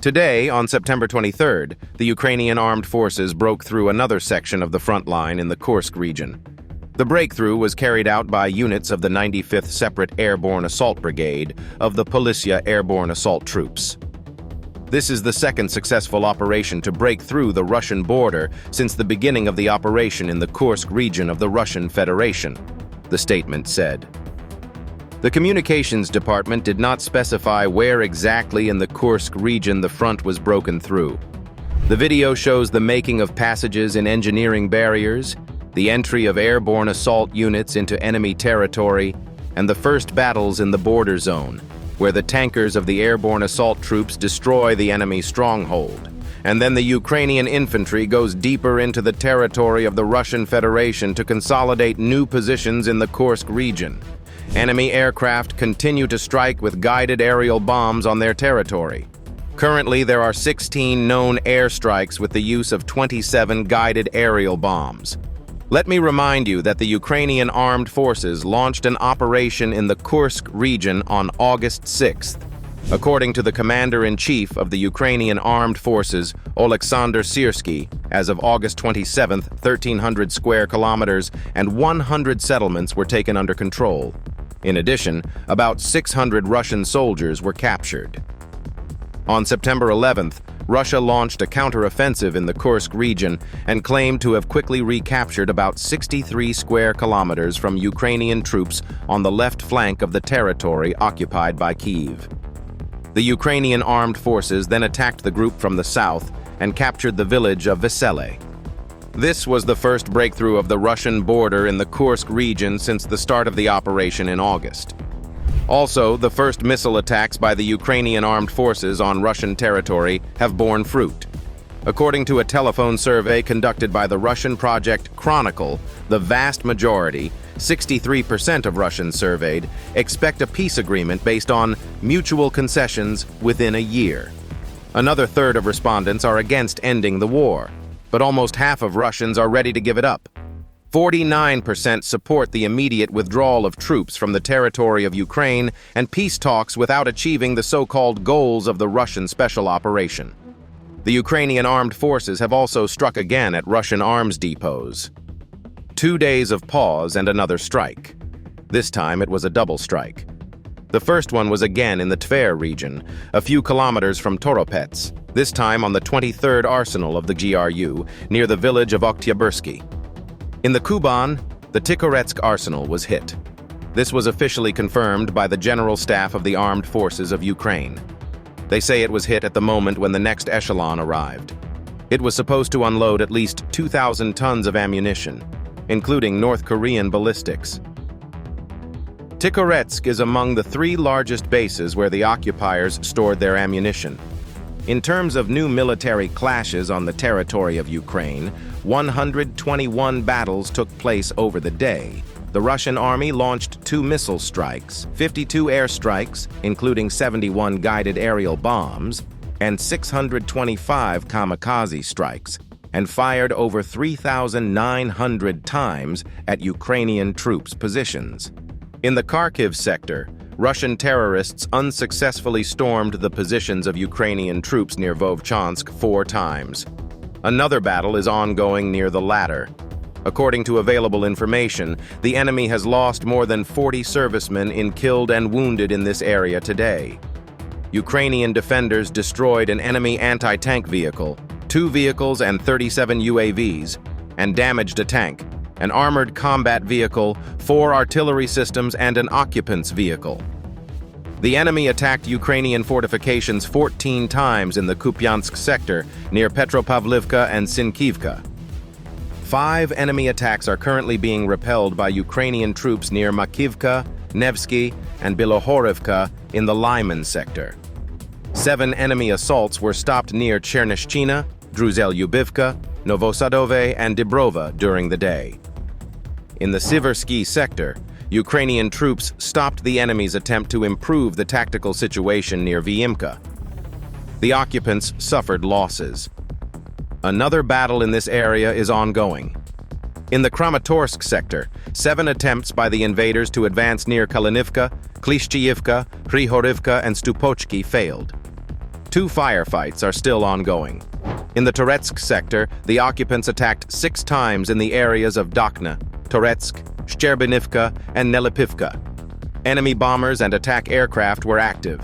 Today, on September 23rd, the Ukrainian Armed Forces broke through another section of the front line in the Kursk region. The breakthrough was carried out by units of the 95th Separate Airborne Assault Brigade of the Polissya Airborne Assault Troops. This is the second successful operation to break through the Russian border since the beginning of the operation in the Kursk region of the Russian Federation, the statement said. The communications department did not specify where exactly in the Kursk region the front was broken through. The video shows the making of passages in engineering barriers, the entry of airborne assault units into enemy territory, and the first battles in the border zone, where the tankers of the airborne assault troops destroy the enemy stronghold. And then the Ukrainian infantry goes deeper into the territory of the Russian Federation to consolidate new positions in the Kursk region. Enemy aircraft continue to strike with guided aerial bombs on their territory. Currently, there are 16 known airstrikes with the use of 27 guided aerial bombs. Let me remind you that the Ukrainian Armed Forces launched an operation in the Kursk region on August 6th. According to the Commander-in-Chief of the Ukrainian Armed Forces, Oleksandr Syrsky, as of August 27th, 1,300 square kilometers and 100 settlements were taken under control. In addition, about 600 Russian soldiers were captured. On September 11th, Russia launched a counteroffensive in the Kursk region and claimed to have quickly recaptured about 63 square kilometers from Ukrainian troops on the left flank of the territory occupied by Kyiv. The Ukrainian Armed Forces then attacked the group from the south and captured the village of Vesele. This was the first breakthrough of the Russian border in the Kursk region since the start of the operation in August. Also, the first missile attacks by the Ukrainian Armed Forces on Russian territory have borne fruit. According to a telephone survey conducted by the Russian project Chronicle, the vast majority, 63% of Russians surveyed, expect a peace agreement based on mutual concessions within a year. Another third of respondents are against ending the war, but almost half of Russians are ready to give it up. 49% support the immediate withdrawal of troops from the territory of Ukraine and peace talks without achieving the so-called goals of the Russian special operation. The Ukrainian Armed Forces have also struck again at Russian arms depots. 2 days of pause and another strike. This time it was a double strike. The first one was again in the Tver region, a few kilometers from Toropets, this time on the 23rd Arsenal of the GRU, near the village of Oktyabrski. In the Kuban, the Tikhoretsk Arsenal was hit. This was officially confirmed by the General Staff of the Armed Forces of Ukraine. They say it was hit at the moment when the next echelon arrived. It was supposed to unload at least 2,000 tons of ammunition, including North Korean ballistics. Tikhoretsk is among the 3 largest bases where the occupiers stored their ammunition. In terms of new military clashes on the territory of Ukraine, 121 battles took place over the day. The Russian army launched 2 missile strikes, 52 airstrikes, including 71 guided aerial bombs, and 625 kamikaze strikes, and fired over 3,900 times at Ukrainian troops' positions. In the Kharkiv sector, Russian terrorists unsuccessfully stormed the positions of Ukrainian troops near Vovchansk 4 times. Another battle is ongoing near the latter. According to available information, the enemy has lost more than 40 servicemen in killed and wounded in this area today. Ukrainian defenders destroyed an enemy anti-tank vehicle, 2 vehicles and 37 UAVs, and damaged a tank, an armored combat vehicle, 4 artillery systems, and an occupant's vehicle. The enemy attacked Ukrainian fortifications 14 times in the Kupiansk sector, near Petropavlivka and Sinkivka. 5 enemy attacks are currently being repelled by Ukrainian troops near Makivka, Nevsky, and Bilohorivka in the Lyman sector. 7 enemy assaults were stopped near Chernishchina, Druzel-Yubivka, Novosadove, and Dibrova during the day. In the Siversky sector, Ukrainian troops stopped the enemy's attempt to improve the tactical situation near Vyimka. The occupants suffered losses. Another battle in this area is ongoing. In the Kramatorsk sector, 7 attempts by the invaders to advance near Kalinivka, Klishchiyivka, Hrihorivka, and Stupochki failed. 2 firefights are still ongoing. In the Toretsk sector, the occupants attacked 6 times in the areas of Dokhna, Toretsk, Shcherbinivka, and Nelipivka. Enemy bombers and attack aircraft were active.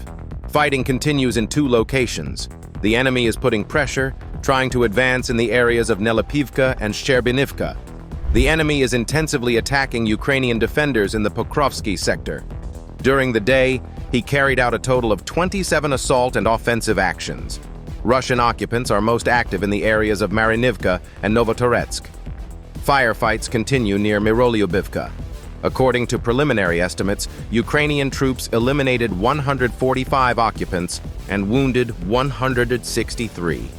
Fighting continues in 2 locations. The enemy is putting pressure, trying to advance in the areas of Nelipivka and Shcherbinivka. The enemy is intensively attacking Ukrainian defenders in the Pokrovsky sector. During the day, he carried out a total of 27 assault and offensive actions. Russian occupants are most active in the areas of Marinivka and Novotoretsk. Firefights continue near Mirolyubivka. According to preliminary estimates, Ukrainian troops eliminated 145 occupants and wounded 163.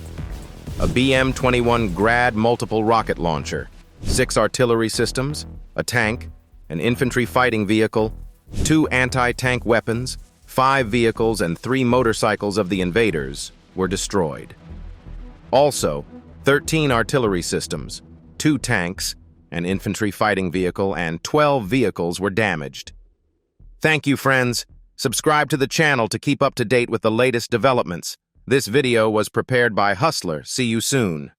A BM-21 Grad multiple rocket launcher, 6 artillery systems, a tank, an infantry fighting vehicle, 2 anti-tank weapons, 5 vehicles, and 3 motorcycles of the invaders were destroyed. Also, 13 artillery systems, 2 tanks, an infantry fighting vehicle, and 12 vehicles were damaged. Thank you, friends. Subscribe to the channel to keep up to date with the latest developments. This video was prepared by Hustler. See you soon.